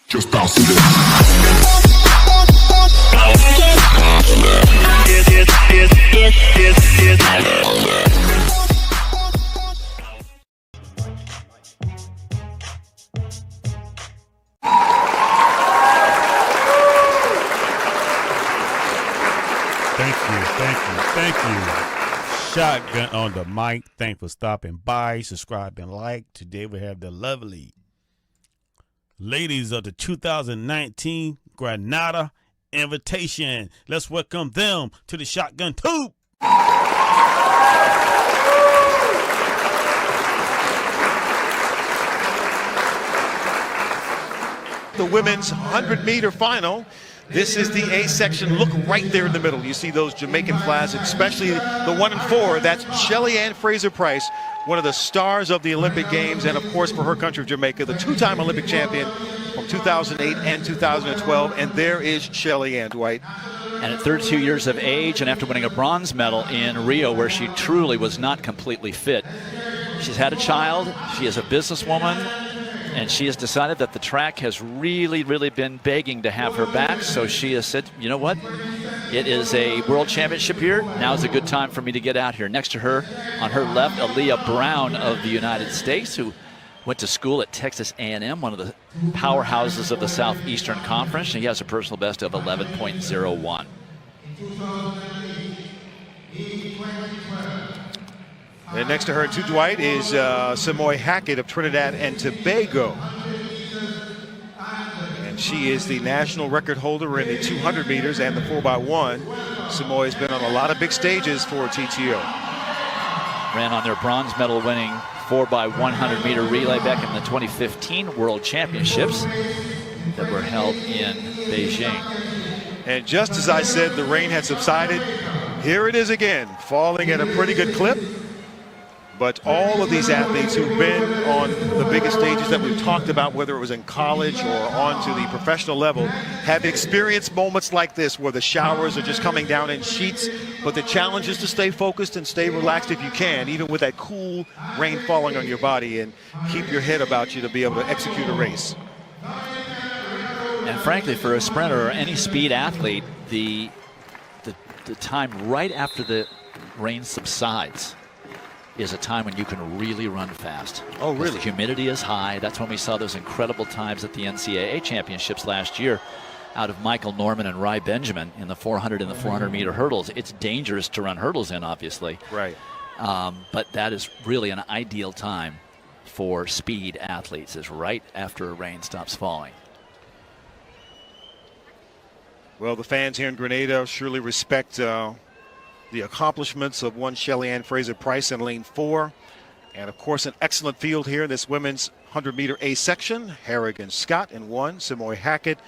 Just bounce it. Thank you. Shotgun on the mic. Thanks for stopping by, subscribe, and like. Today we have the lovely ladies of the 2019 Grenada Invitation. Let's welcome them to the Shotgun Tube. The women's 100-meter final. This is the A section. Look right there in the middle. You see those Jamaican flags, especially the 1 and 4. That's Shelly-Ann Fraser-Pryce, one of the stars of the Olympic Games, and of course for her country of Jamaica, the two-time Olympic champion from 2008 and 2012. And there is Shelly-Ann, Dwight. And at 32 years of age, and after winning a bronze medal in Rio, where she truly was not completely fit, she's had a child, she is a businesswoman, and she has decided that the track has really been begging to have her back. So she has said, you know what? It is a world championship here. Now is a good time for me to get out here. Next to her, on her left, Aaliyah Brown of the United States, who went to school at Texas A&M, one of the powerhouses of the Southeastern Conference. She has a personal best of 11.01. And next to her, too, Dwight, is Samoy Hackett of Trinidad and Tobago. And she is the national record holder in the 200 meters and the 4x1. Samoy has been on a lot of big stages for TTO. Ran on their bronze medal winning 4x100 meter relay back in the 2015 World Championships that were held in Beijing. And just as I said, the rain had subsided. Here it is again, falling at a pretty good clip. But all of these athletes who've been on the biggest stages that we've talked about, whether it was in college or on to the professional level, have experienced moments like this where the showers are just coming down in sheets. But the challenge is to stay focused and stay relaxed if you can, even with that cool rain falling on your body, and keep your head about you to be able to execute a race. And frankly, for a sprinter or any speed athlete, the time right after the rain subsides is a time when you can really run fast. Oh, really? The humidity is high. That's when we saw those incredible times at the NCAA championships last year out of Michael Norman and Rai Benjamin in the 400 and the 400 meter hurdles. It's dangerous to run hurdles in, obviously. Right. But that is really an ideal time for speed athletes, is right after rain stops falling. Well, the fans here in Grenada surely respect the accomplishments of one Shelly-Ann Fraser-Pryce in lane 4. And of course, an excellent field here in this women's 100-meter A section. Harrigan Scott in 1, Samoy Hackett,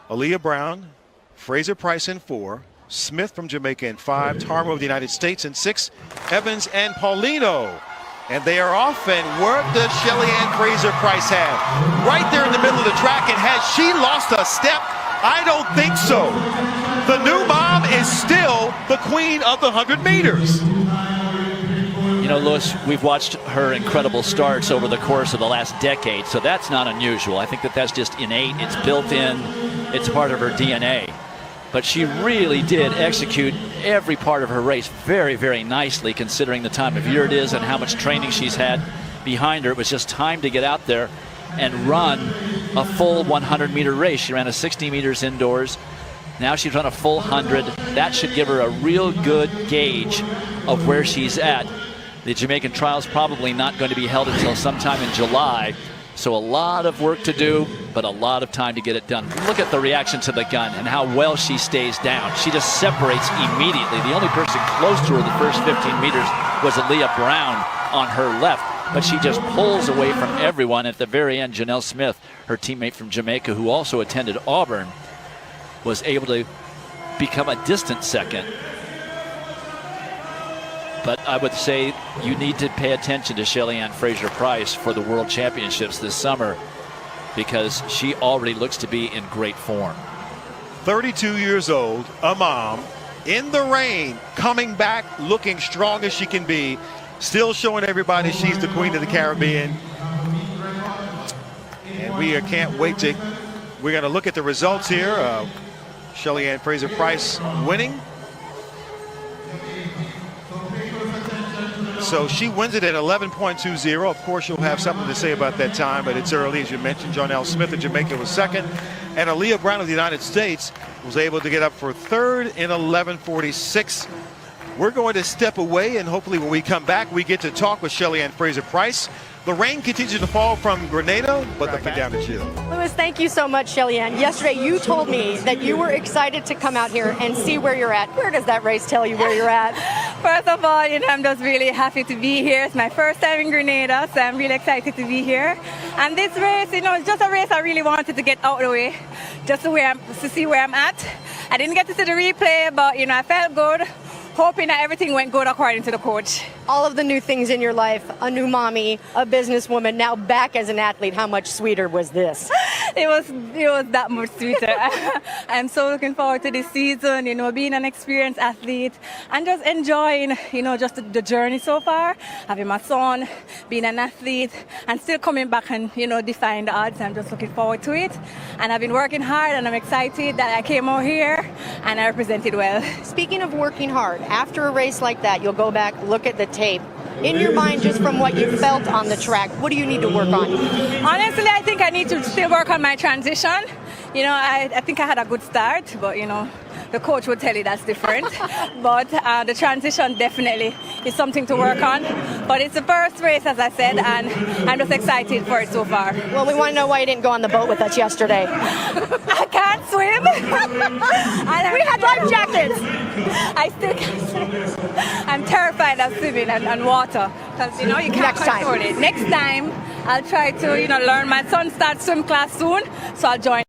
Aaliyah Brown, Fraser-Pryce in 4, Smith from Jamaica in 5, Tarmo of the United States in 6, Evans and Paulino. And they are off, and where does Shelly-Ann Fraser-Pryce have? Right there in the middle of the track, and has she lost a step? I don't think so. The new mom is still the queen of the 100 meters. You know, Lewis, we've watched her incredible starts over the course of the last decade, so that's not unusual. I think that that's just innate. It's built in. It's part of her DNA. But she really did execute every part of her race very nicely, considering the time of year it is and how much training she's had behind her. It was just time to get out there and run a full 100-meter race. She ran a 60 meters indoors. Now she's run a full 100. That should give her a real good gauge of where she's at. The Jamaican trial's probably not going to be held until sometime in July. So a lot of work to do, but a lot of time to get it done. Look at the reaction to the gun and how well she stays down. She just separates immediately. The only person close to her the first 15 meters was Aaliyah Brown on her left, but she just pulls away from everyone. At the very end, Janelle Smith, her teammate from Jamaica, who also attended Auburn, was able to become a distant second. But I would say you need to pay attention to Shelly-Ann Fraser-Pryce for the World Championships this summer, because she already looks to be in great form. 32 years old, a mom, in the rain, coming back, looking strong as she can be, still showing everybody she's the queen of the Caribbean. And we can't wait to We're going to look at the results here. Shelly Ann Fraser-Pryce winning. So she wins it at 11.20. Of course, you'll have something to say about that time, but it's early, as you mentioned. Jonelle Smith of Jamaica was second, and Aaliyah Brown of the United States was able to get up for third in 11.46. We're going to step away, and hopefully when we come back, we get to talk with Shelly Ann Fraser-Pryce. The rain continues to fall from Grenada, but the down to Jill. Louis, thank you so much, Shelly Ann. Yesterday, you told me that you were excited to come out here and see where you're at. Where does that race tell you where you're at? First of all, I'm just really happy to be here. It's my first time in Grenada, so I'm really excited to be here. And this race, it's just a race I really wanted to get out of the way, just to see where I'm at. I didn't get to see the replay, but I felt good, hoping that everything went good according to the coach. All of the new things in your life, a new mommy, a businesswoman, now back as an athlete. How much sweeter was this? It was that much sweeter. I'm so looking forward to this season, being an experienced athlete and just enjoying, just the journey so far. Having my son, being an athlete, and still coming back and, defying the odds. I'm just looking forward to it. And I've been working hard, and I'm excited that I came out here and I represented well. Speaking of working hard, after a race like that, you'll go back, look at the tape. In your mind, just from what you felt on the track, what do you need to work on? Honestly, I think I need to still work on my transition. I think I had a good start, but, the coach would tell you that's different. But the transition definitely is something to work on. But it's the first race, as I said, and I'm just excited for it so far. Well, we want to know why you didn't go on the boat with us yesterday. I can't swim. We had life jackets. I still can't swim. I'm terrified of swimming and water because, you can't control it. Next time, I'll try to, learn. My son starts swim class soon, so I'll join.